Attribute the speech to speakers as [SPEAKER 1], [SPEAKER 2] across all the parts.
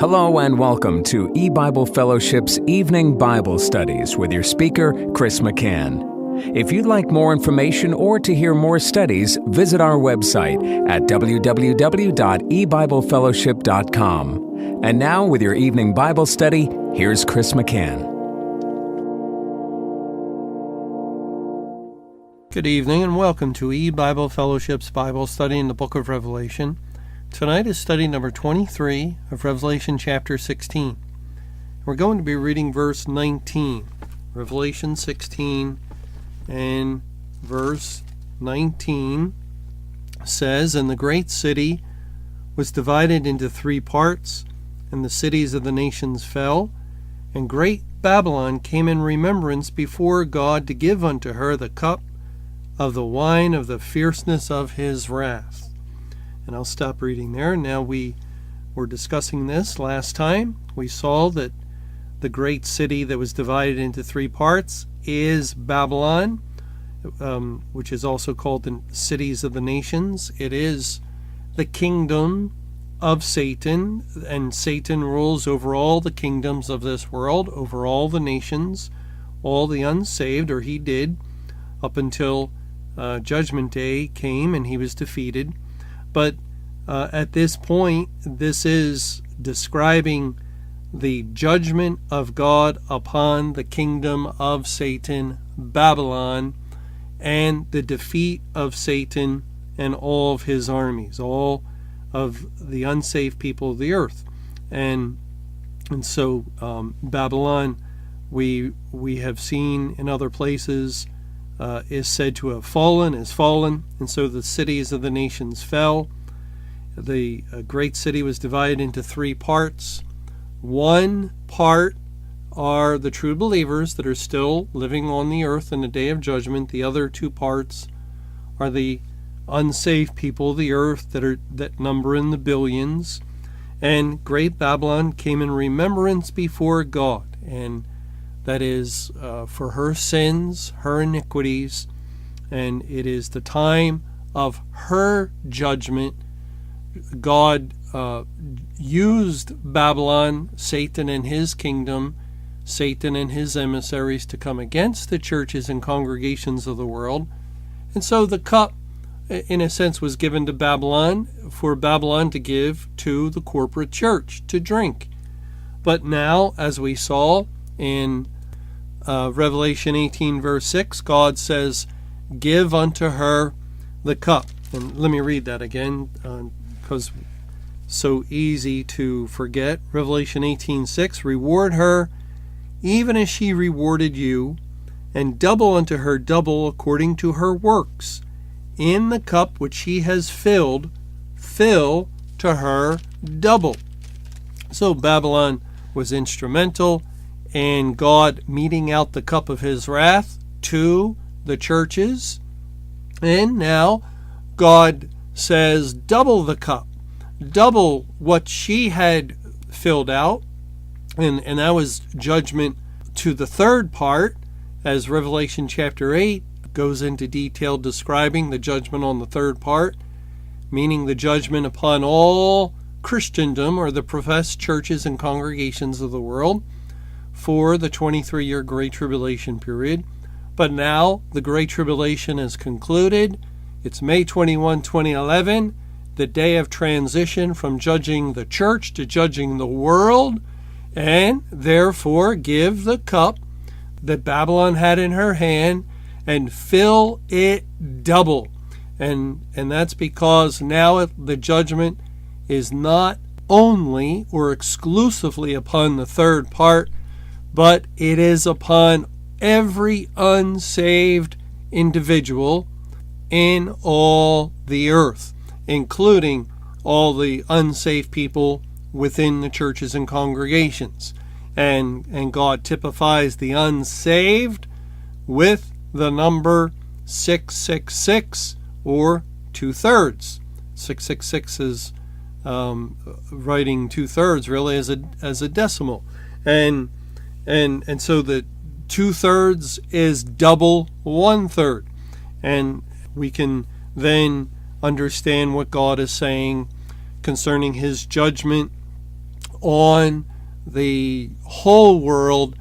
[SPEAKER 1] Hello and welcome to EBible Fellowship's Evening Bible Studies with your speaker, Chris McCann. If you'd like more information or to hear more studies, visit our website at www.ebiblefellowship.com. And now, with your evening Bible study, here's Chris McCann.
[SPEAKER 2] Good evening and welcome to EBible Fellowship's Bible study in the book of Revelation. Tonight is study number 23 of Revelation chapter 16. We're going to be reading verse 19. Revelation 16 and verse 19 says, "And the great city was divided into three parts, and the cities of the nations fell, and great Babylon came in remembrance before God to give unto her the cup of the wine of the fierceness of his wrath." And I'll stop reading there. Now we were discussing this last time. We saw that the great city that was divided into three parts is Babylon, which is also called the cities of the nations. It is the kingdom of Satan, and Satan rules over all the kingdoms of this world, over all the nations, all the unsaved, or he did, up until Judgment Day came and he was defeated. But at this point, this is describing the judgment of God upon the kingdom of Satan, Babylon, and the defeat of Satan and all of his armies, all of the unsaved people of the earth. And so Babylon, we have seen in other places, is said to have fallen, is fallen, and so the cities of the nations fell. The great city was divided into three parts. One part are the true believers that are still living on the earth in the day of judgment. The other two parts are the unsaved people of the earth that number in the billions. And great Babylon came in remembrance before God, and that is for her sins, her iniquities, and it is the time of her judgment. God used Babylon, Satan and his kingdom, Satan and his emissaries to come against the churches and congregations of the world. And so the cup, in a sense, was given to Babylon for Babylon to give to the corporate church to drink. But now, as we saw in Revelation 18 verse 6, God says, "Give unto her the cup." And let me read that again, because so easy to forget. Revelation 18:6, "Reward her even as she rewarded you, and double unto her double according to her works. In the cup which she has filled, fill to her double." So Babylon was instrumental in God meting out the cup of his wrath to the churches. And now God says, double the cup, double what she had filled out. And that was judgment to the third part, as Revelation chapter 8 goes into detail describing the judgment on the third part, meaning the judgment upon all Christendom, or the professed churches and congregations of the world, for the 23-year Great Tribulation period. But now the Great Tribulation is concluded. It's May 21, 2011, the day of transition from judging the church to judging the world, and therefore give the cup that Babylon had in her hand and fill it double. And that's because now the judgment is not only or exclusively upon the third part, but it is upon every unsaved individual in all the earth, including all the unsaved people within the churches and congregations. And God typifies the unsaved with the number 666, or 2/3. 666 is writing 2/3 really as a decimal. And so the 2/3 is double 1/3. And we can then understand what God is saying concerning his judgment on the whole world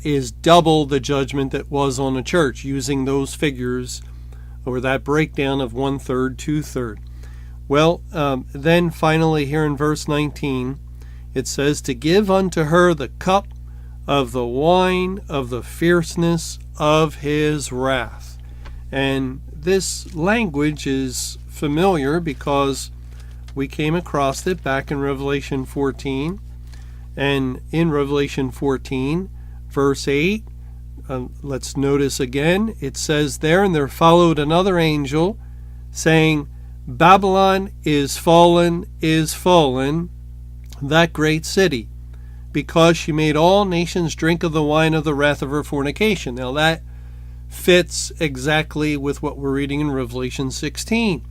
[SPEAKER 2] is double the judgment that was on the church, using those figures or that breakdown of 1/3, 2/3. Well, then finally here in verse 19, it says, to give unto her the cup of the wine of the fierceness of his wrath. And this language is familiar because we came across it back in Revelation 14. And in Revelation 14, verse 8, let's notice again, it says there, and there followed another angel, saying, Babylon is fallen, that great city, because she made all nations drink of the wine of the wrath of her fornication. Now that fits exactly with what we're reading in Revelation 16.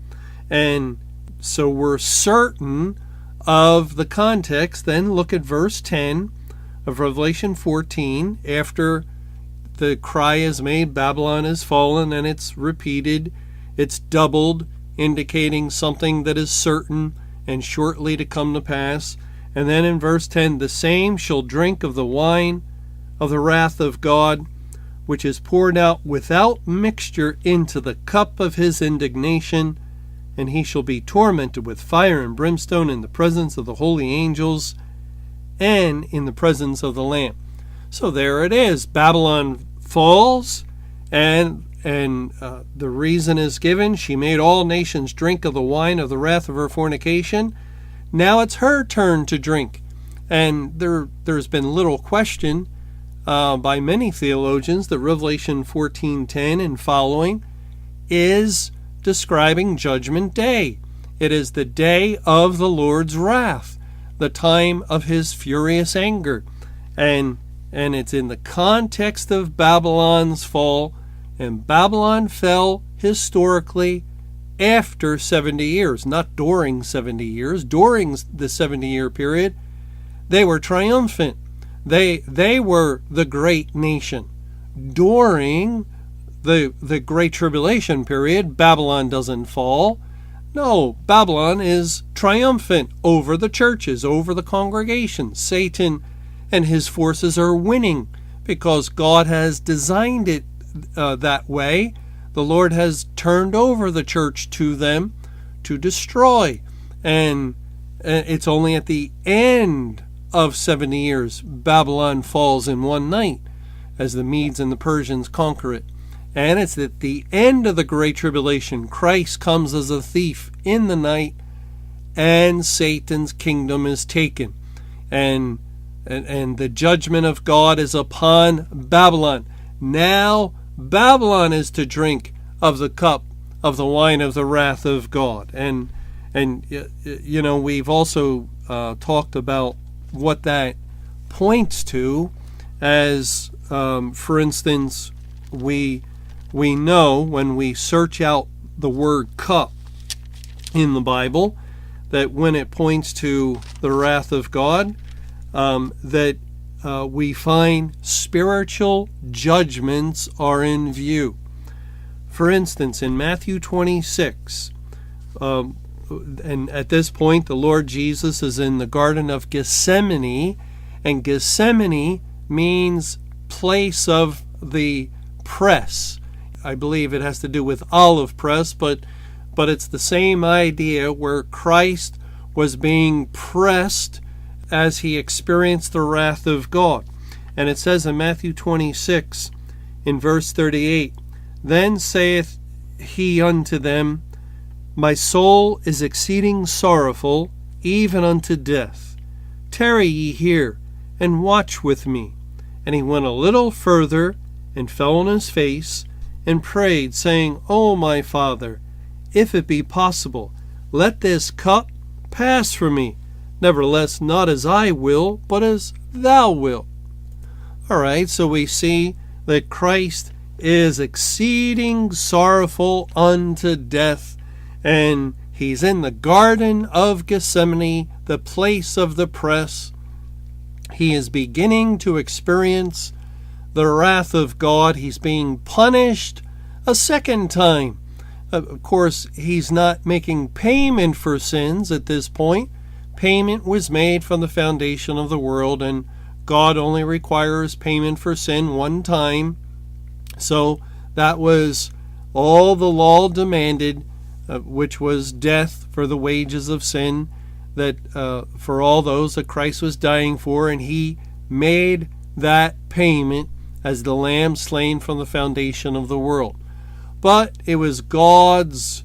[SPEAKER 2] And so we're certain of the context. Then look at verse 10 of Revelation 14. After the cry is made, Babylon is fallen, and it's repeated, it's doubled, indicating something that is certain and shortly to come to pass. And then in verse 10, the same shall drink of the wine of the wrath of God, which is poured out without mixture into the cup of his indignation, and he shall be tormented with fire and brimstone in the presence of the holy angels and in the presence of the Lamb. So there it is. Babylon falls, and the reason is given. She made all nations drink of the wine of the wrath of her fornication. Now it's her turn to drink. And there's been little question by many theologians that Revelation 14:10 and following is describing Judgment Day. It is the day of the Lord's wrath, the time of his furious anger. And it's in the context of Babylon's fall. And Babylon fell historically after 70 years, not during 70 years. During the 70-year period, they were triumphant. They were the great nation. During the Great Tribulation period, Babylon doesn't fall. No, Babylon is triumphant over the churches, over the congregations. Satan and his forces are winning because God has designed it that way. The Lord has turned over the church to them to destroy. And it's only at the end of 70 years Babylon falls in one night as the Medes and the Persians conquer it. And it's at the end of the Great Tribulation Christ comes as a thief in the night and Satan's kingdom is taken. And the judgment of God is upon Babylon. Now Babylon is to drink of the cup of the wine of the wrath of God. And you know, we've also talked about what that points to, as for instance, we know when we search out the word cup in the Bible that when it points to the wrath of God, that we find spiritual judgments are in view. For instance, in Matthew 26, and at this point the Lord Jesus is in the Garden of Gethsemane, and Gethsemane means place of the press. I believe it has to do with olive press, but it's the same idea where Christ was being pressed as he experienced the wrath of God. And it says in Matthew 26, in verse 38, Then saith he unto them, My soul is exceeding sorrowful, even unto death. Tarry ye here, and watch with me. And he went a little further, and fell on his face, and prayed, saying, O my Father, if it be possible, let this cup pass from me. Nevertheless, not as I will, but as thou wilt. All right, so we see that Christ is exceeding sorrowful unto death, and he's in the Garden of Gethsemane, the place of the press. He is beginning to experience the wrath of God. He's being punished a second time. Of course, he's not making payment for sins at this point, payment was made from the foundation of the world, and God only requires payment for sin one time. So that was all the law demanded, which was death for the wages of sin, that for all those that Christ was dying for, and he made that payment as the lamb slain from the foundation of the world. But it was God's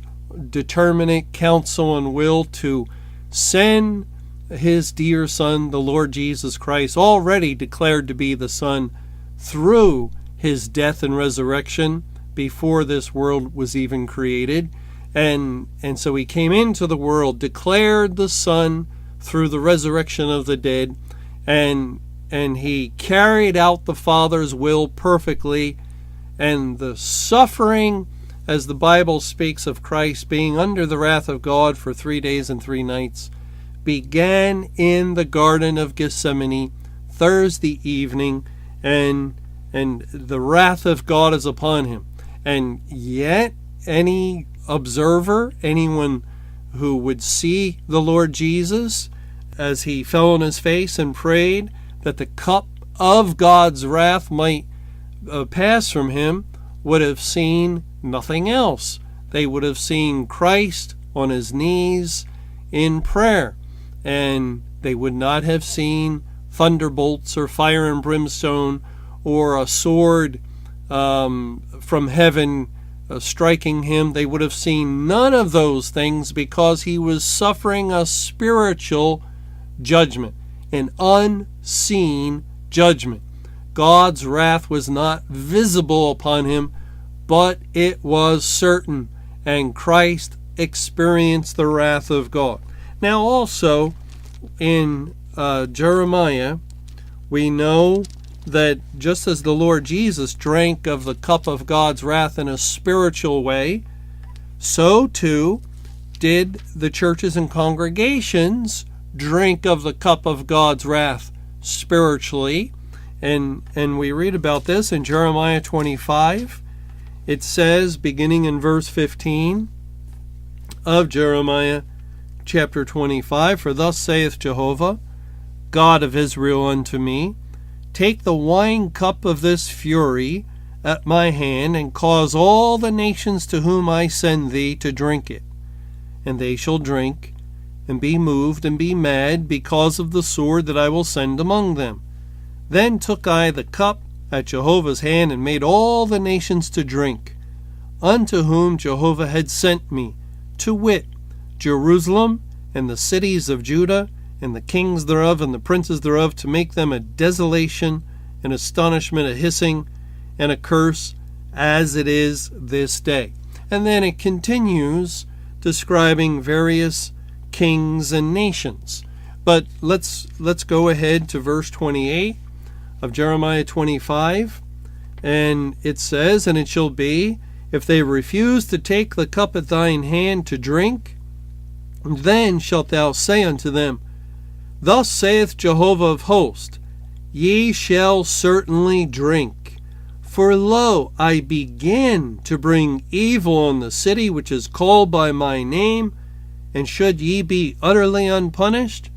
[SPEAKER 2] determinate counsel and will to send his dear Son, the Lord Jesus Christ, already declared to be the Son through his death and resurrection before this world was even created. And so he came into the world, declared the Son through the resurrection of the dead, and he carried out the Father's will perfectly. And the suffering, as the Bible speaks of Christ being under the wrath of God for 3 days and 3 nights, began in the Garden of Gethsemane Thursday evening, and the wrath of God is upon him. And yet any observer, anyone who would see the Lord Jesus as he fell on his face and prayed that the cup of God's wrath might pass from him, would have seen nothing else. They would have seen Christ on his knees in prayer, and they would not have seen thunderbolts or fire and brimstone or a sword from heaven striking him. They would have seen none of those things, because he was suffering a spiritual judgment, an unseen judgment. God's wrath was not visible upon him, but it was certain, and Christ experienced the wrath of God. Now also in Jeremiah, we know that just as the Lord Jesus drank of the cup of God's wrath in a spiritual way, so too did the churches and congregations drink of the cup of God's wrath spiritually. And we read about this in Jeremiah 25. It says, beginning in verse 15 of Jeremiah chapter 25, "For thus saith Jehovah, God of Israel, unto me, Take the wine cup of this fury at my hand, and cause all the nations to whom I send thee to drink it. And they shall drink, and be moved, and be mad, because of the sword that I will send among them. Then took I the cup at Jehovah's hand, and made all the nations to drink, unto whom Jehovah had sent me, to wit, Jerusalem, and the cities of Judah, and the kings thereof, and the princes thereof, to make them a desolation, an astonishment, a hissing, and a curse, as it is this day." And then it continues describing various kings and nations. But let's go ahead to verse 28 of Jeremiah 25, and it says, "And it shall be, if they refuse to take the cup at thine hand to drink, then shalt thou say unto them, Thus saith Jehovah of hosts, Ye shall certainly drink. For lo, I begin to bring evil on the city which is called by my name, and should ye be utterly unpunished?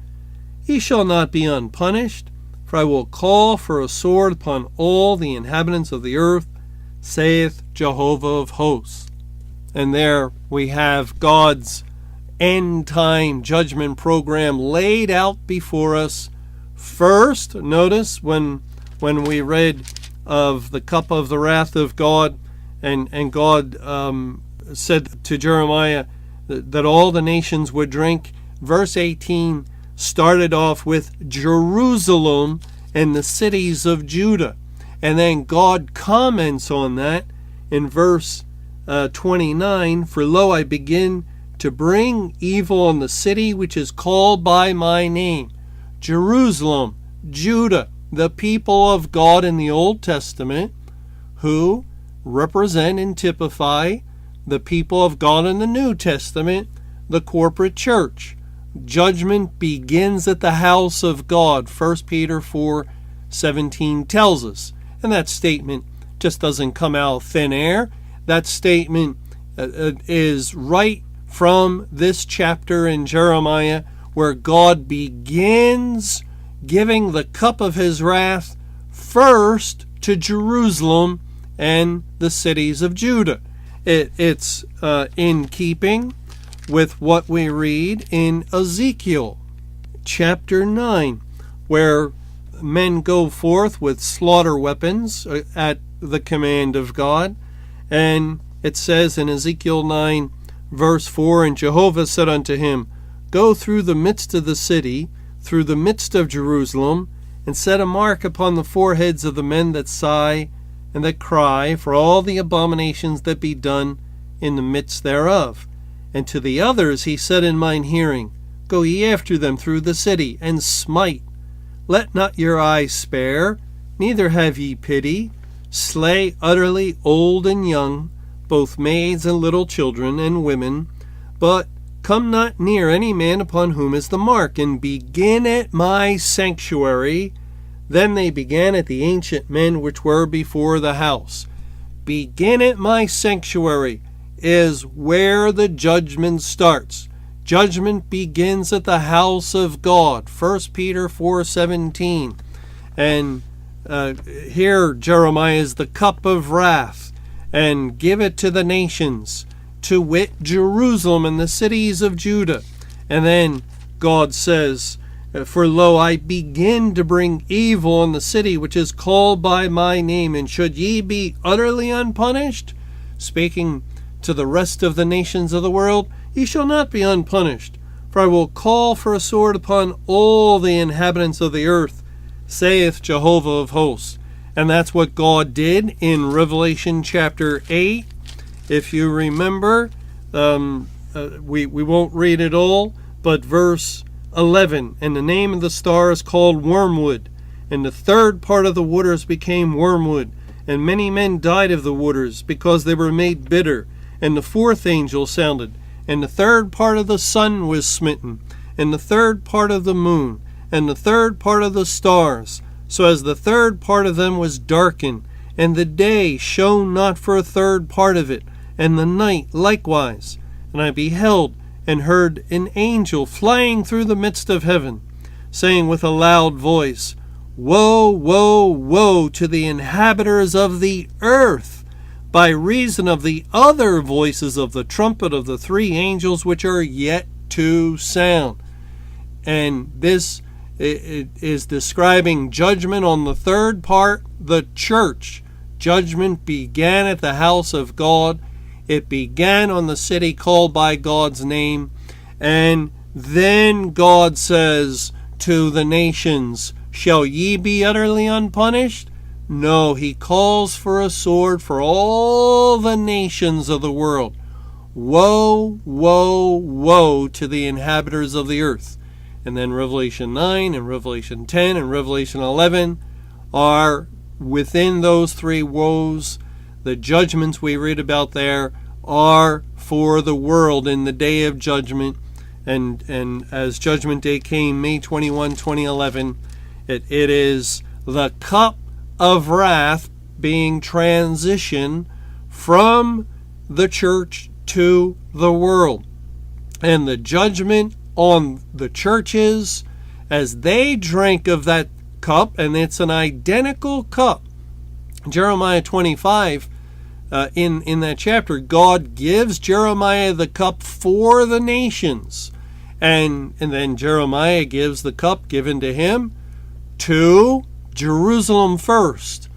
[SPEAKER 2] Ye shall not be unpunished, for I will call for a sword upon all the inhabitants of the earth, saith Jehovah of hosts." And there we have God's end-time judgment program laid out before us. First, notice when we read of the cup of the wrath of God, and God said to Jeremiah that all the nations would drink, verse 18 started off with Jerusalem and the cities of Judah. And then God comments on that in verse 29, "For lo, I begin to bring evil on the city which is called by my name." Jerusalem, Judah, the people of God in the Old Testament, who represent and typify the people of God in the New Testament, the corporate church. Judgment begins at the house of God, 1 Peter 4:17 tells us. And that statement just doesn't come out of thin air. That statement is right from this chapter in Jeremiah, where God begins giving the cup of his wrath first to Jerusalem and the cities of Judah. It's in keeping with what we read in Ezekiel chapter 9, where men go forth with slaughter weapons at the command of God. And it says in Ezekiel 9, verse 4, "And Jehovah said unto him, Go through the midst of the city, through the midst of Jerusalem, and set a mark upon the foreheads of the men that sigh and that cry for all the abominations that be done in the midst thereof. And to the others he said in mine hearing, Go ye after them through the city, and smite. Let not your eyes spare, neither have ye pity. Slay utterly old and young, both maids and little children and women. But come not near any man upon whom is the mark, and begin at my sanctuary. Then they began at the ancient men which were before the house." Begin at my sanctuary is where the judgment starts. Judgment begins at the house of God. 1 Peter 4:17. And here Jeremiah is the cup of wrath, and give it to the nations, to wit Jerusalem and the cities of Judah. And then God says, "For lo, I begin to bring evil on the city which is called by my name, and should ye be utterly unpunished," speaking to the rest of the nations of the world, "ye shall not be unpunished, for I will call for a sword upon all the inhabitants of the earth, saith Jehovah of hosts." And that's what God did in Revelation chapter 8. If you remember, we won't read it all, but verse 11, "And the name of the star is called Wormwood, and the third part of the waters became wormwood, and many men died of the waters, because they were made bitter. And the fourth angel sounded, and the third part of the sun was smitten, and the third part of the moon, and the third part of the stars, so as the third part of them was darkened, and the day shone not for a third part of it, and the night likewise. And I beheld and heard an angel flying through the midst of heaven, saying with a loud voice, Woe, woe, woe to the inhabitants of the earth, by reason of the other voices of the trumpet of the three angels which are yet to sound." And this is describing judgment on the third part, the church. Judgment began at the house of God. It began on the city called by God's name. And then God says to the nations, "Shall ye be utterly unpunished?" No, he calls for a sword for all the nations of the world. Woe, woe, woe to the inhabitants of the earth. And then Revelation 9 and Revelation 10 and Revelation 11 are within those three woes. The judgments we read about there are for the world in the day of judgment. And as Judgment Day came, May 21, 2011, it is the cup of wrath being transitioned from the church to the world. And the judgment on the churches as they drank of that cup, and it's an identical cup. Jeremiah 25, in that chapter, God gives Jeremiah the cup for the nations. And then Jeremiah gives the cup given to him to Jerusalem first,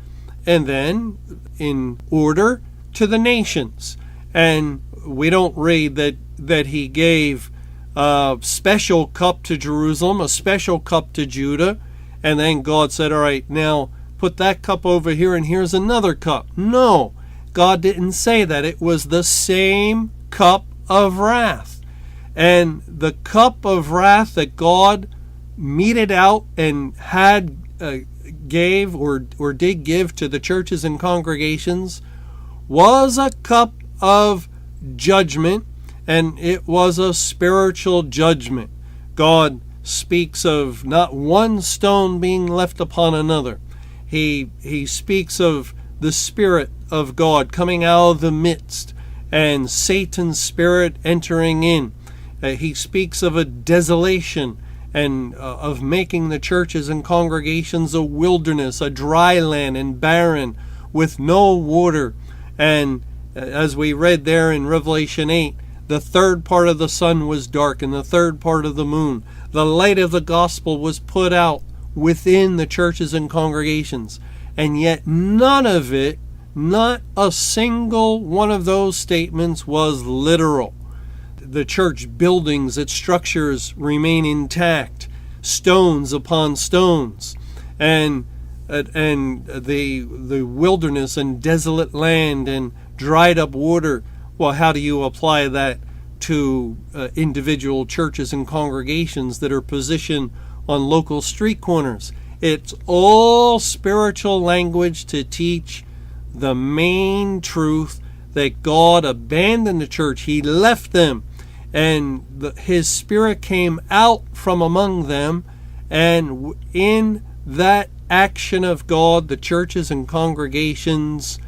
[SPEAKER 2] and then in order to the nations. And we don't read that he gave a special cup to Jerusalem, a special cup to Judah, and then God said, all right, now put that cup over here and here's another cup. No, God didn't say that. It was the same cup of wrath. And the cup of wrath that God meted out and had gave or did give to the churches and congregations was a cup of judgment, and it was a spiritual judgment. God speaks of not one stone being left upon another. He speaks of the Spirit of God coming out of the midst and Satan's spirit entering in. He speaks of a desolation and of making the churches and congregations a wilderness, a dry land and barren with no water. And as we read there in Revelation 8, the third part of the sun was dark and the third part of the moon. The light of the gospel was put out within the churches and congregations. And yet none of it, not a single one of those statements was literal. The church buildings, its structures remain intact, stones upon stones, and the wilderness and desolate land and dried up water. Well, how do you apply that to individual churches and congregations that are positioned on local street corners? It's all spiritual language to teach the main truth that God abandoned the church. He left them, and His Spirit came out from among them, and in that action of God, the churches and congregations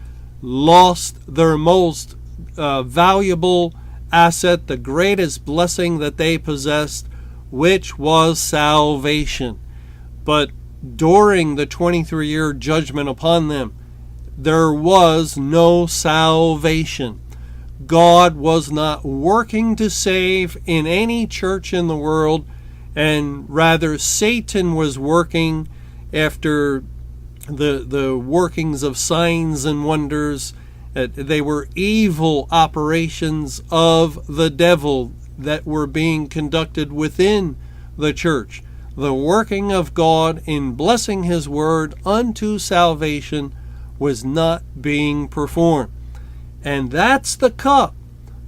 [SPEAKER 2] lost their most valuable asset, the greatest blessing that they possessed, which was salvation. But during the 23-year judgment upon them, there was no salvation. God was not working to save in any church in the world, and rather Satan was working after the workings of signs and wonders. They were evil operations of the devil that were being conducted within the church. The working of God in blessing His word unto salvation was not being performed. And that's the cup.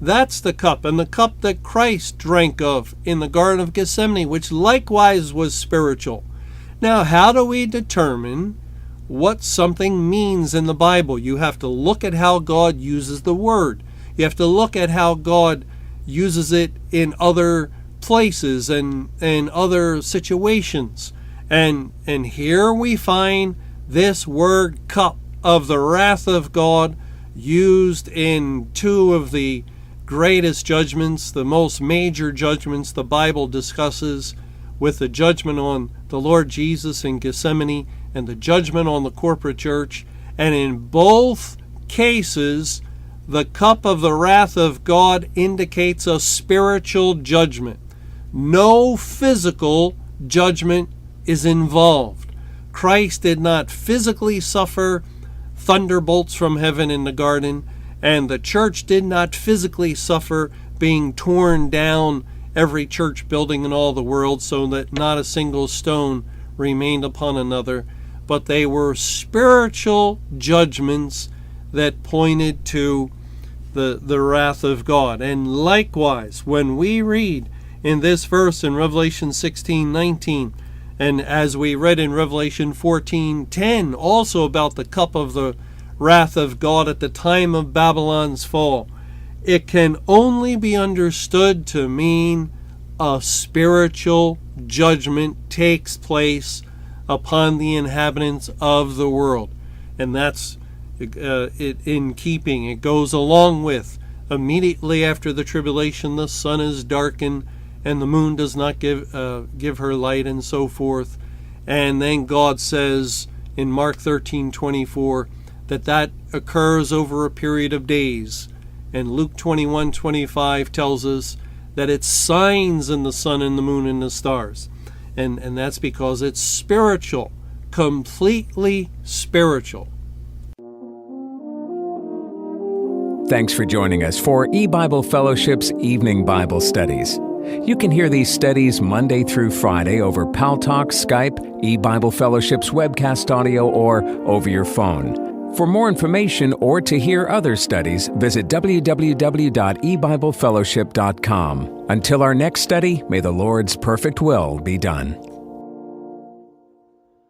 [SPEAKER 2] That's the cup, and the cup that Christ drank of in the Garden of Gethsemane, which likewise was spiritual. Now, how do we determine what something means in the Bible? You have to look at how God uses the word. You have to look at how God uses it in other places and other situations. And here we find this word cup of the wrath of God used in two of the greatest judgments, the most major judgments the Bible discusses, with the judgment on the Lord Jesus in Gethsemane and the judgment on the corporate church. And in both cases, the cup of the wrath of God indicates a spiritual judgment. No physical judgment is involved. Christ did not physically suffer thunderbolts from heaven in the garden, and the church did not physically suffer being torn down, every church building in all the world, so that not a single stone remained upon another. But they were spiritual judgments that pointed to the wrath of God. And likewise, when we read in this verse in Revelation 16:19, and as we read in Revelation 14:10, also about the cup of the wrath of God at the time of Babylon's fall, it can only be understood to mean a spiritual judgment takes place upon the inhabitants of the world. And that's it in keeping. It goes along with, immediately after the tribulation, the sun is darkened and the moon does not give her light, and so forth. And then God says in Mark 13:24 that occurs over a period of days. And Luke 21:25 tells us that it's signs in the sun and the moon and the stars. And that's because it's spiritual, completely spiritual.
[SPEAKER 1] Thanks for joining us for EBible Fellowship's Evening Bible Studies. You can hear these studies Monday through Friday over Paltalk, Skype, EBible Fellowship's webcast audio, or over your phone. For more information or to hear other studies, visit www.ebiblefellowship.com. Until our next study, may the Lord's perfect will be done.